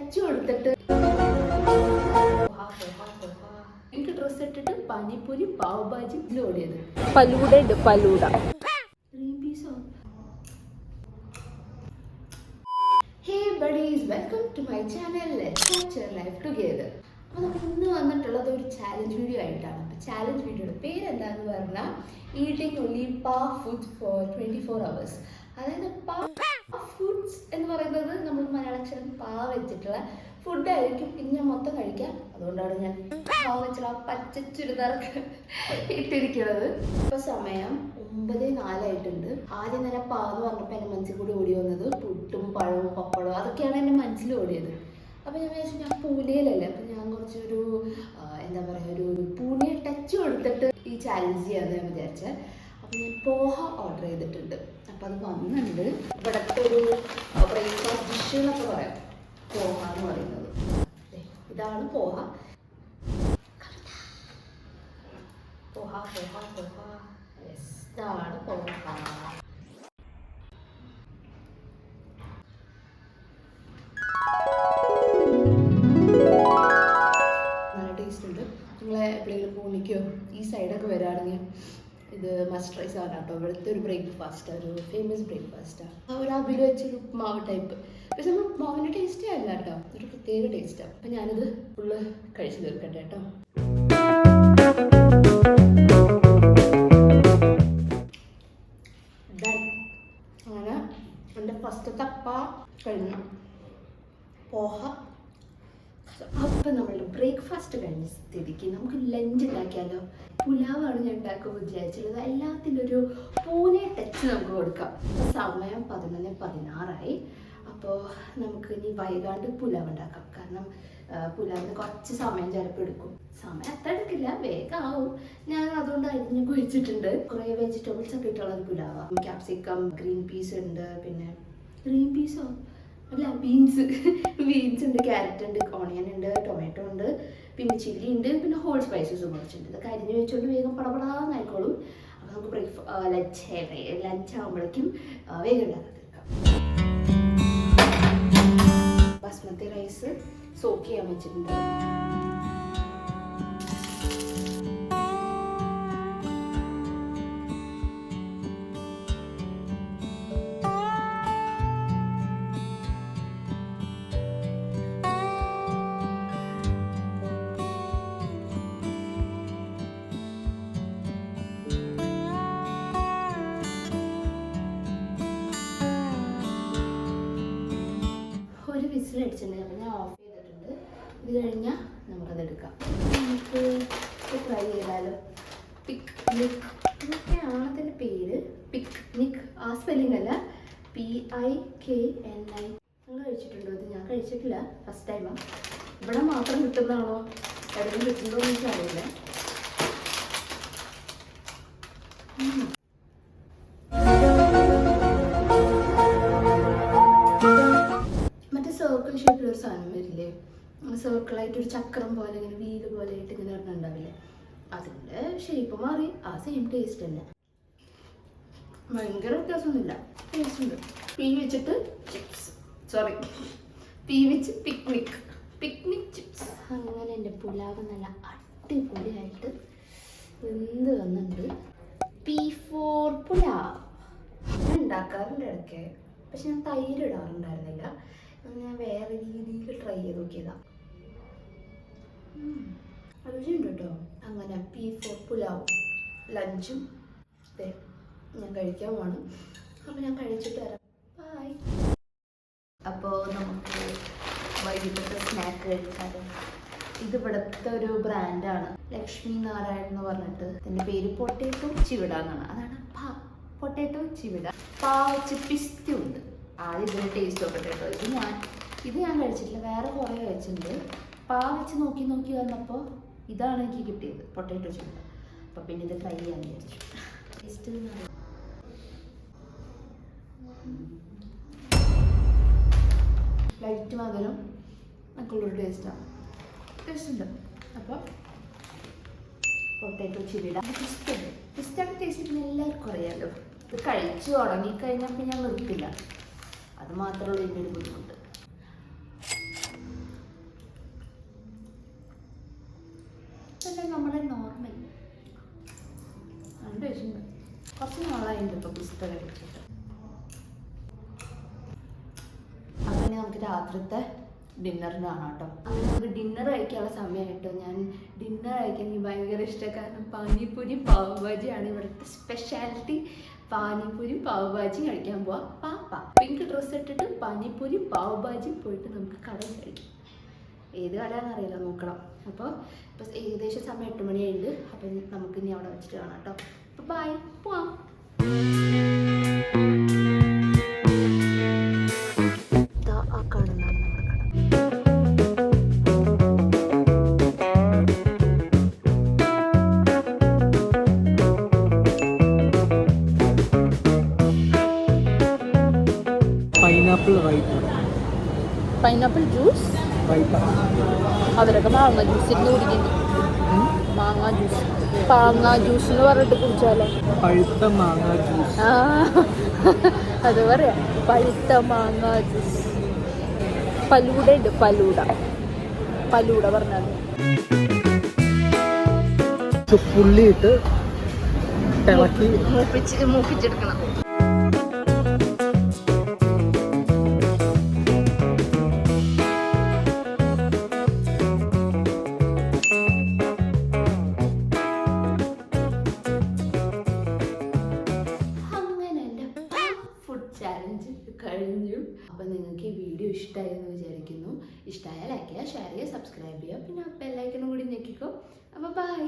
Touch കൊടുത്തിട്ട് എനിക്ക് dress ഇട്ടിട്ട് പാനിപ്പൂരി പാവ് ഭാജി ഓടിയത് falooda green piezo. Hey buddies, welcome to my channel. Let's watch your life together. അപ്പോൾ നമ്മൾ ഇന്ന് വന്നിട്ടുള്ളത് ഒരു ചാലഞ്ച് വീഡിയോ ആയിട്ടാണ്. അപ്പോൾ ചാലഞ്ച് വീഡിയോയുടെ പേര് എന്താണെന്ന് പറഞ്ഞാൽ ഈറ്റിംഗ് ഓൺലി പാ ഫുഡ്സ് ഫോർ 24 hours. അതായത് പാ ഫുഡ്സ് എന്ന് പറയുന്നത് നമ്മൾ മലയാളക്ഷരം പാ വെച്ചിട്ടുള്ള ഫുഡായിരിക്കും ഇന്ന് ഞാൻ മൊത്തം കഴിക്കാം. അതുകൊണ്ടാണ് ഞാൻ പാ വെച്ചുള്ള പച്ച ചുരിദാറൊക്കെ ഇട്ടിരിക്കുന്നത്. ഇപ്പോൾ സമയം 9:04 ആദ്യം തന്നെ പാ എന്ന് പറഞ്ഞപ്പോൾ എൻ്റെ മനസ്സിൽ കൂടി ഓടി വന്നത് പുട്ടും പഴവും പപ്പടവും അതൊക്കെയാണ് എൻ്റെ മനസ്സിൽ ഓടിയത്. അപ്പോൾ ഞാൻ വിചാരിച്ചു ഞാൻ പൂനെയിലല്ലേ, അപ്പോൾ ഞാൻ കുറച്ചൊരു എന്താ പറയുക ഒരു പൂനെ ടച്ച് കൊടുത്തിട്ട് ഈ ചാലഞ്ച് ചെയ്യാമെന്ന് ഞാൻ വിചാരിച്ചത്. അപ്പോൾ ഞാൻ പോഹ ഓർഡർ ചെയ്തിട്ടുണ്ട്. അപ്പോൾ അത് വന്നിട്ടുണ്ട്. ഇവിടുത്തെ ഒരു ബ്രേക്ക്ഫാസ്റ്റ് ഡിഷ് എന്നൊക്കെ പറയാം പോഹ എന്ന് പറയുന്നത്. ഇതാണ് പോഹ. പോഹ പോഹ പോഹ യെസ്, ഇതാണ് പോഹ. നിങ്ങളെ എപ്പോഴെങ്കിലും പൂണിക്കോ ഈ സൈഡൊക്കെ വരാണെങ്കിൽ ഇത് മസ്റ്റ് ട്രൈ സാധനം കേട്ടോ. ഇവിടുത്തെ ഒരു ബ്രേക്ക്ഫാസ്റ്റ്, ഒരു ഫേമസ് ബ്രേക്ക്ഫാസ്റ്റാണ്. ഒരു അവിൽ വെച്ചൊരു ഉപ്മാവ് ടൈപ്പ്. പക്ഷെ നമ്മൾ ഉപ്മാവിൻ്റെ ടേസ്റ്റേ അല്ല കേട്ടോ, ഒരു പ്രത്യേക ടേസ്റ്റാണ്. അപ്പം ഞാനിത് ഫുള്ള് കഴിച്ച് തീർക്കട്ടെ കേട്ടോ. അങ്ങനെ എൻ്റെ ഫസ്റ്റത്തെ അപ്പ കഴിഞ്ഞു. പോഹ. അപ്പം നമ്മൾ ബ്രേക്ക്ഫാസ്റ്റ് കഴിഞ്ഞ സ്ഥിതിക്ക് നമുക്ക് ലഞ്ച് ഉണ്ടാക്കിയാലോ. പുലാവാണ് ഞാൻ ഉണ്ടാക്കുമ്പോൾ വിചാരിച്ചുള്ളത്. എല്ലാത്തിൻ്റെ ഒരു പൂനെ ടച്ച് നമുക്ക് കൊടുക്കാം. സമയം 11:16. അപ്പോൾ നമുക്ക് ഇനി വൈകാണ്ട് പുലാവ് ഉണ്ടാക്കാം. കാരണം പുലാവിന് കുറച്ച് സമയം ചിലപ്പോൾ എടുക്കും. സമയം അത്ര എടുക്കില്ല, വേഗം ആവും. ഞാൻ അതുകൊണ്ട് അരിഞ്ഞ് കുഴിച്ചിട്ടുണ്ട്. കുറേ വെജിറ്റബിൾസ് ഒക്കെ ഇട്ടുള്ളത് പുലാവാണ്. ക്യാപ്സിക്കം, ഗ്രീൻ പീസ് ഉണ്ട്, പിന്നെ ഗ്രീൻ പീസോ അല്ല ബീൻസ് ഉണ്ട്, ക്യാരറ്റ് ഉണ്ട്, ഓണിയൻ ഉണ്ട്, ടൊമാറ്റോ ഉണ്ട്, പിന്നെ ചില്ലി ഉണ്ട്, പിന്നെ ഹോൾ സ്പൈസസും കുറച്ചുണ്ട്. ഇതൊക്കെ അരിഞ്ഞ് വെച്ചുകൊണ്ട് വേഗം പടപടാന്നായിക്കോളും. അപ്പോൾ നമുക്ക് ലഞ്ച് ആകുമ്പോഴേക്കും വേഗം ഉണ്ടാക്കി തീർക്കാം. ബസ്മതി റൈസ് സോക്ക് ചെയ്യാൻ വെച്ചിട്ടുണ്ട്. വിസിലടിച്ചിട്ടുണ്ട്. അപ്പോൾ ഞാൻ ഓഫ് ചെയ്തിട്ടുണ്ട്. ഇത് കഴിഞ്ഞാൽ നമുക്കത് എടുക്കാം. നമുക്ക് ട്രൈ ചെയ്താലോ. പിക്നിക് ഇതൊക്കെയാണ് അതിൻ്റെ പേര്. പിക്നിക് ആ സ്പെല്ലിംഗ് അല്ല, PIKNI. നിങ്ങൾ കഴിച്ചിട്ടുണ്ടോ? ഇത് ഞാൻ കഴിച്ചിട്ടില്ല, ഫസ്റ്റ് ടൈമാണ്. ഇവിടെ മാത്രം കിട്ടുന്നതാണോ എവിടെയും കിട്ടുന്നതോ എന്ന് എനിക്കറിയില്ല. സർക്കിൾ ഷേപ്പിലൊരു സാധനം വരില്ലേ, സർക്കിളായിട്ടൊരു ചക്രം പോലെ ഇങ്ങനെ വീല് പോലെ ആയിട്ട് ഇങ്ങനെ ഒരെണ്ണം ഉണ്ടാവില്ലേ, അതിൻ്റെ ഷേപ്പ് മാറി ആ സെയിം ടേസ്റ്റ് തന്നെ. ഭയങ്കര വ്യത്യാസമൊന്നുമില്ല, ടേസ്റ്റ് ഉണ്ട്. പീ വെച്ചിട്ട് ചിപ്സ്, പീ വെച്ച് പിക്നിക് ചിപ്സ്. അങ്ങനെ എൻ്റെ പുലാവ് നല്ല അടിപൊളിയായിട്ട് വെന്ത് വന്നിട്ടുണ്ട്. P4 പുലാവ് ഞാൻ ഉണ്ടാക്കാറുണ്ട് ഇടയ്ക്ക്, പക്ഷെ ഞാൻ തൈര് ഇടാറുണ്ടായിരുന്നില്ല. ഞാൻ വേറെ രീതിയിൽ ട്രൈ ചെയ്ത് നോക്കിയതാണ്. രുചിയുണ്ട് കേട്ടോ. അങ്ങനെ P4 പുലാവ് ലഞ്ചും ഞാൻ കഴിക്കാൻ പോവാണ്. അപ്പോൾ ഞാൻ കഴിച്ചിട്ട് വരാം. ബൈ. അപ്പോൾ നമുക്ക് വൈകിട്ടത്തെ സ്നാക്ക് കഴിക്കാറ്. ഇത് ഇവിടുത്തെ ഒരു ബ്രാൻഡാണ്, ലക്ഷ്മി നാരായൺ എന്ന് പറഞ്ഞിട്ട്. ഇതിൻ്റെ പേര് പൊട്ടേറ്റോ ചിവിട എന്നാണ്. അതാണ് പൊട്ടേറ്റോ ചിവിട. പാ വെച്ച് പിസ്ത ഉണ്ട്. ആദ്യം ഇതിൻ്റെ ടേസ്റ്റ് നോക്കട്ടെ കേട്ടോ. ഇത് ഞാൻ കഴിച്ചിട്ടില്ല, വേറെ കുറേ കഴിച്ചിട്ടുണ്ട്. പാ വെച്ച് നോക്കി വന്നപ്പോൾ ഇതാണ് എനിക്ക് കിട്ടിയത്, പൊട്ടേറ്റോ ചിവിട. അപ്പോൾ പിന്നെ ഇത് ട്രൈ ചെയ്യാൻ വിചാരിച്ചു. ടേസ്റ്റ് ലൈറ്റ് മധുരം ഒക്കെയുള്ളൊരു ടേസ്റ്റാണ്, ടേസ്റ്റ് ഉണ്ട്. അപ്പോൾ പൊട്ടേറ്റോ ചിവിട പിസ്തയുടെ ടേസ്റ്റ് പിന്നെ എല്ലാവർക്കും അറിയാമല്ലോ. ഇത് കഴിച്ചു തുടങ്ങിക്കഴിഞ്ഞാൽ പിന്നെ ഞാൻ നിർത്തില്ല. അത് മാത്രമേ ഉള്ളൂ ഇതിൻ്റെ ഒരു ബുദ്ധിമുട്ട്. പാസ്ത കഴിച്ചിട്ട്. അങ്ങനെ നമുക്ക് രാത്രിത്തെ ഡിന്നറിനാണ് കേട്ടോ. അങ്ങനെ നമുക്ക് ഡിന്നർ കഴിക്കാനുള്ള സമയമായിട്ടോ. ഞാൻ ഡിന്നർ കഴിക്കാൻ എനിക്ക് ഭയങ്കര ഇഷ്ടമാണ്. കാരണം പാനിപ്പൂരി പാവ് ഭാജിയാണ് ഇവിടുത്തെ സ്പെഷ്യാലിറ്റി. പാനിപ്പൂരി പാവ് ഭാജി കഴിക്കാൻ പോവാം. പാപ്പ പിങ്ക് ഡ്രസ്സ് ഇട്ടിട്ട് പാനിപ്പൂരി പാവ് ഭാജി പോയിട്ട് നമുക്ക് കടയിൽ കഴിക്കാം. ഏത് കടയാണെന്നറിയില്ല, നോക്കണം. അപ്പോൾ ഇപ്പോൾ ഏകദേശം സമയം 8 മണിയായിട്ടുണ്ട്. അപ്പം നമുക്ക് ഇനി അവിടെ വെച്ചിട്ട് കാണാം കേട്ടോ. അപ്പോൾ ബൈ, പോവാം. ആ കാണുന്നതാണ് നമ്മുടെ കട. പൈനാപ്പിൾ ജ്യൂസ് അവരൊക്കെ മാങ്ങ ജ്യൂസ് ഇരുന്ന് കുടിക്കുന്നു. മാങ്ങ ജ്യൂസ് എന്ന് പറഞ്ഞിട്ട് കുടിച്ചാലോ? പഴുത്ത മാങ്ങ ജ്യൂസ്. ആ അത് പറയാ, പഴുത്ത മാങ്ങ ജ്യൂസ്. ഫലൂഡ ഉണ്ട്, ഫലൂഡ പറഞ്ഞാൽ പുള്ളിയിട്ട് ഇളക്കി മൂപ്പിച്ചെടുക്കണം. ചാലഞ്ച് കഴിഞ്ഞു. അപ്പം നിങ്ങൾക്ക് ഈ വീഡിയോ ഇഷ്ടമായി എന്ന് വിചാരിക്കുന്നു. ഇഷ്ടമായാൽ ലൈക്ക് ചെയ്യുക, ഷെയർ ചെയ്യുക, സബ്സ്ക്രൈബ് ചെയ്യുക, പിന്നെ ബെല്ലൈക്കണും കൂടി ഞെക്കിക്കോ. അപ്പോൾ ബൈ.